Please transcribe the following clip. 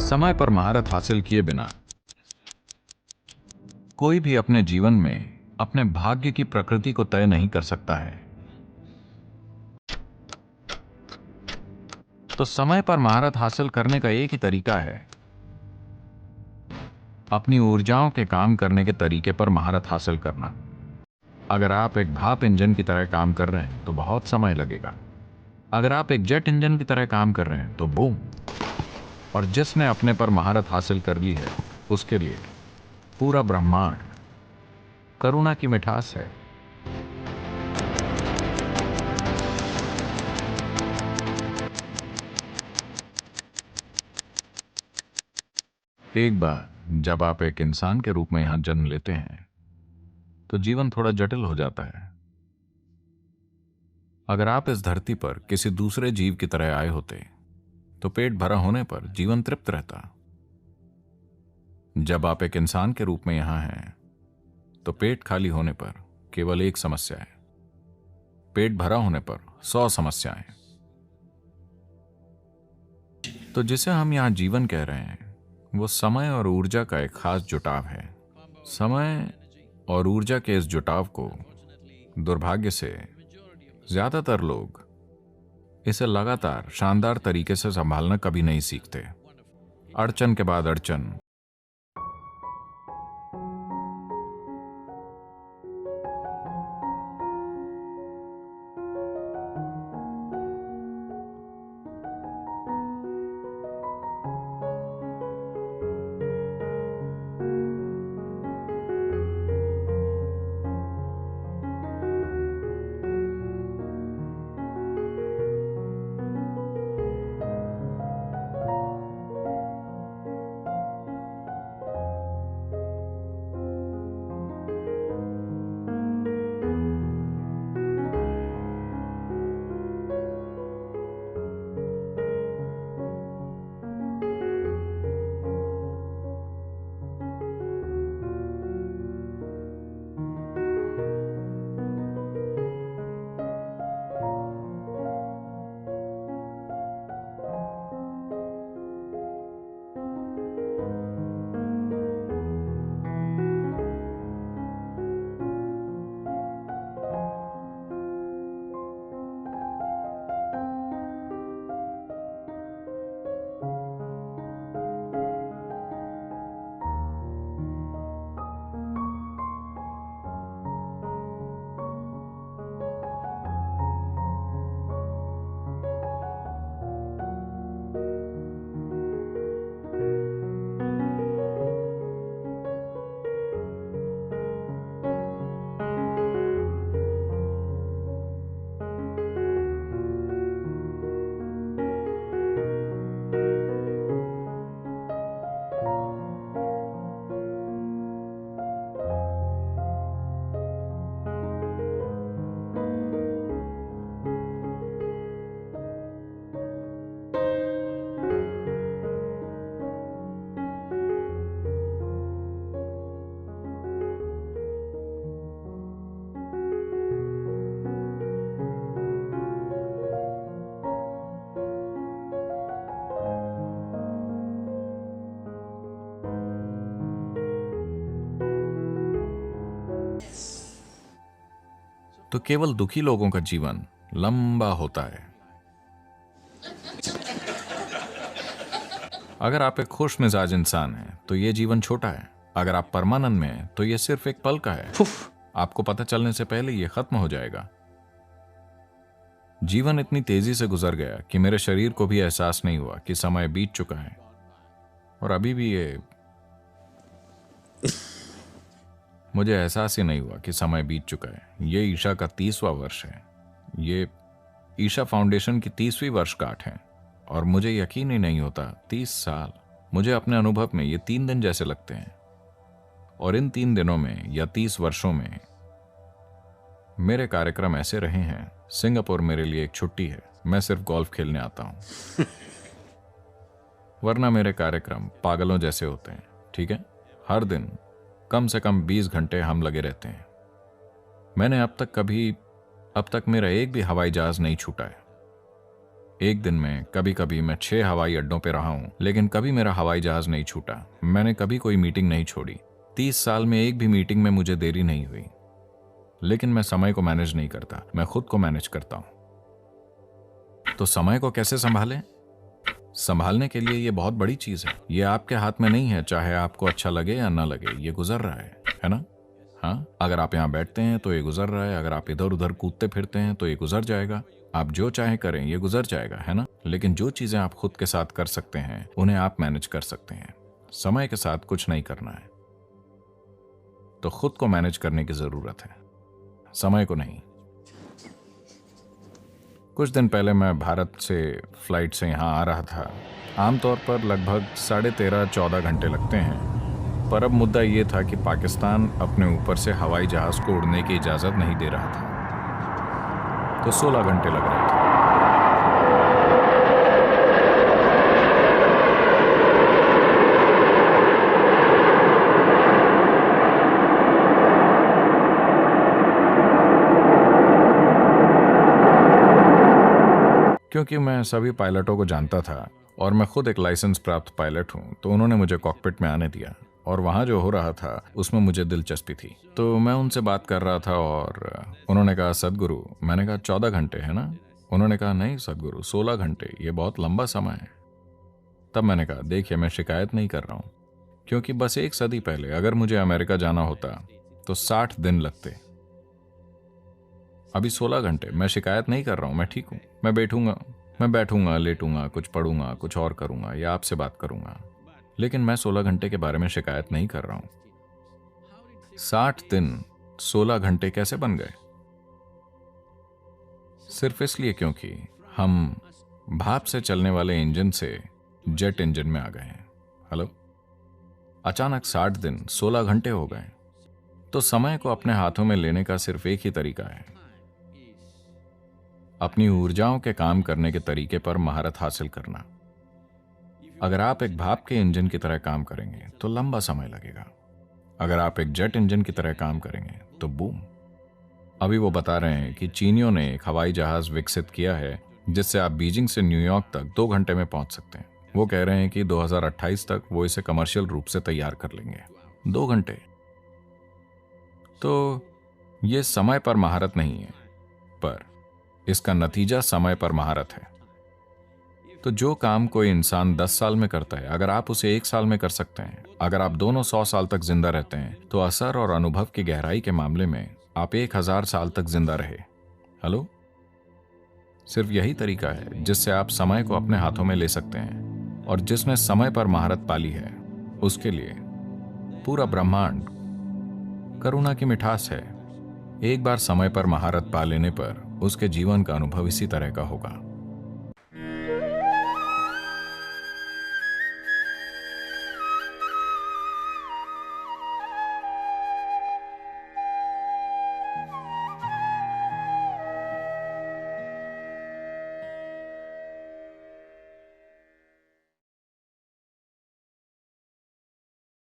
समय पर महारत हासिल किए बिना कोई भी अपने जीवन में अपने भाग्य की प्रकृति को तय नहीं कर सकता है। तो समय पर महारत हासिल करने का एक ही तरीका है, अपनी ऊर्जाओं के काम करने के तरीके पर महारत हासिल करना। अगर आप एक भाप इंजन की तरह काम कर रहे हैं तो बहुत समय लगेगा। अगर आप एक जेट इंजन की तरह काम कर रहे हैं तो बूम। और जिसने अपने पर महारत हासिल कर ली है उसके लिए पूरा ब्रह्मांड करुणा की मिठास है। एक बार जब आप एक इंसान के रूप में यहां जन्म लेते हैं तो जीवन थोड़ा जटिल हो जाता है। अगर आप इस धरती पर किसी दूसरे जीव की तरह आए होते तो पेट भरा होने पर जीवन तृप्त रहता। जब आप एक इंसान के रूप में यहां हैं तो पेट खाली होने पर केवल एक समस्या है, पेट भरा होने पर 100 समस्याएं। तो जिसे हम यहां जीवन कह रहे हैं वो समय और ऊर्जा का एक खास जुटाव है। समय और ऊर्जा के इस जुटाव को दुर्भाग्य से ज्यादातर लोग इसे लगातार शानदार तरीके से संभालना कभी नहीं सीखते। अड़चन के बाद अड़चन, तो केवल दुखी लोगों का जीवन लंबा होता है। अगर आप एक खुश मिजाज इंसान हैं तो यह जीवन छोटा है। अगर आप परमानंद में हैं तो यह सिर्फ एक पल का है। आपको पता चलने से पहले यह खत्म हो जाएगा। जीवन इतनी तेजी से गुजर गया कि मेरे शरीर को भी एहसास नहीं हुआ कि समय बीत चुका है। और अभी भी मुझे एहसास ही नहीं हुआ कि समय बीत चुका है। ये ईशा का 30वां वर्ष है। ये ईशा फाउंडेशन की 30वीं वर्षगांठ है और मुझे यकीन ही नहीं होता 30 साल। मुझे अपने अनुभव में ये 3 दिन जैसे लगते हैं। और इन 3 दिनों में या 30 वर्षों में मेरे कार्यक्रम ऐसे रहे हैं। सिंगापुर मेरे लिए एक छुट्टी है, मैं सिर्फ गोल्फ खेलने आता हूं। वरना मेरे कार्यक्रम पागलों जैसे होते हैं। ठीक है, हर दिन कम से कम 20 घंटे हम लगे रहते हैं। मैंने अब तक मेरा एक भी हवाई जहाज नहीं छूटा है। एक दिन में कभी कभी मैं 6 हवाई अड्डों पे रहा हूँ, लेकिन कभी मेरा हवाई जहाज नहीं छूटा। मैंने कभी कोई मीटिंग नहीं छोड़ी। 30 साल में एक भी मीटिंग में मुझे देरी नहीं हुई। लेकिन मैं समय को मैनेज नहीं करता, मैं खुद को मैनेज करता हूं। तो समय को कैसे संभालें? संभालने के लिए ये बहुत बड़ी चीज है। ये आपके हाथ में नहीं है, चाहे आपको अच्छा लगे या ना लगे, ये गुजर रहा है ना? हाँ, अगर आप यहाँ बैठते हैं तो ये गुजर रहा है, अगर आप इधर उधर कूदते फिरते हैं तो ये गुजर जाएगा। आप जो चाहे करें, ये गुजर जाएगा, है ना? लेकिन जो चीजें आप खुद के साथ कर सकते हैं उन्हें आप मैनेज कर सकते हैं। समय के साथ कुछ नहीं करना है, तो खुद को मैनेज करने की जरूरत है, समय को नहीं। कुछ दिन पहले मैं भारत से फ्लाइट से यहाँ आ रहा था। आमतौर पर लगभग 13.5-14 घंटे लगते हैं, पर अब मुद्दा ये था कि पाकिस्तान अपने ऊपर से हवाई जहाज को उड़ने की इजाज़त नहीं दे रहा था, तो 16 घंटे लग रहे थे। क्योंकि मैं सभी पायलटों को जानता था और मैं खुद एक लाइसेंस प्राप्त पायलट हूं, तो उन्होंने मुझे कॉकपिट में आने दिया और वहां जो हो रहा था उसमें मुझे दिलचस्पी थी। तो मैं उनसे बात कर रहा था और उन्होंने कहा, सदगुरु। मैंने कहा 14 घंटे है ना? उन्होंने कहा, नहीं सदगुरु, 16 घंटे, ये बहुत लंबा समय है। तब मैंने कहा, देखिए मैं शिकायत नहीं कर रहा हूं, क्योंकि बस 1 सदी पहले अगर मुझे अमेरिका जाना होता तो 60 दिन लगते। अभी 16 घंटे। मैं शिकायत नहीं कर रहा हूं, मैं ठीक हूं। मैं बैठूंगा, लेटूंगा, कुछ पढ़ूंगा, कुछ और करूंगा या आपसे बात करूंगा, लेकिन मैं 16 घंटे के बारे में शिकायत नहीं कर रहा हूं। 60 दिन 16 घंटे कैसे बन गए? सिर्फ इसलिए क्योंकि हम भाप से चलने वाले इंजन से जेट इंजन में आ गए हैं। हेलो, अचानक 60 दिन 16 घंटे हो गए। तो समय को अपने हाथों में लेने का सिर्फ एक ही तरीका है, अपनी ऊर्जाओं के काम करने के तरीके पर महारत हासिल करना। अगर आप एक भाप के इंजन की तरह काम करेंगे तो लंबा समय लगेगा। अगर आप एक जेट इंजन की तरह काम करेंगे तो बूम। अभी वो बता रहे हैं कि चीनियों ने एक हवाई जहाज विकसित किया है जिससे आप बीजिंग से न्यूयॉर्क तक 2 घंटे में पहुंच सकते हैं। वो कह रहे हैं कि 2028 तक वो इसे कमर्शियल रूप से तैयार कर लेंगे। 2 घंटे। तो ये समय पर महारत नहीं है, पर इसका नतीजा समय पर महारत है। तो जो काम कोई इंसान 10 साल में करता है, अगर आप उसे 1 साल में कर सकते हैं, अगर आप दोनों 100 साल तक जिंदा रहते हैं, तो असर और अनुभव की गहराई के मामले में आप 1000 साल तक जिंदा रहे। हेलो, सिर्फ यही तरीका है जिससे आप समय को अपने हाथों में ले सकते हैं, और जिसने समय पर महारत पाली है उसके लिए पूरा ब्रह्मांड करुणा की मिठास है। एक बार समय पर महारत पा लेने पर उसके जीवन का अनुभव इसी तरह का होगा।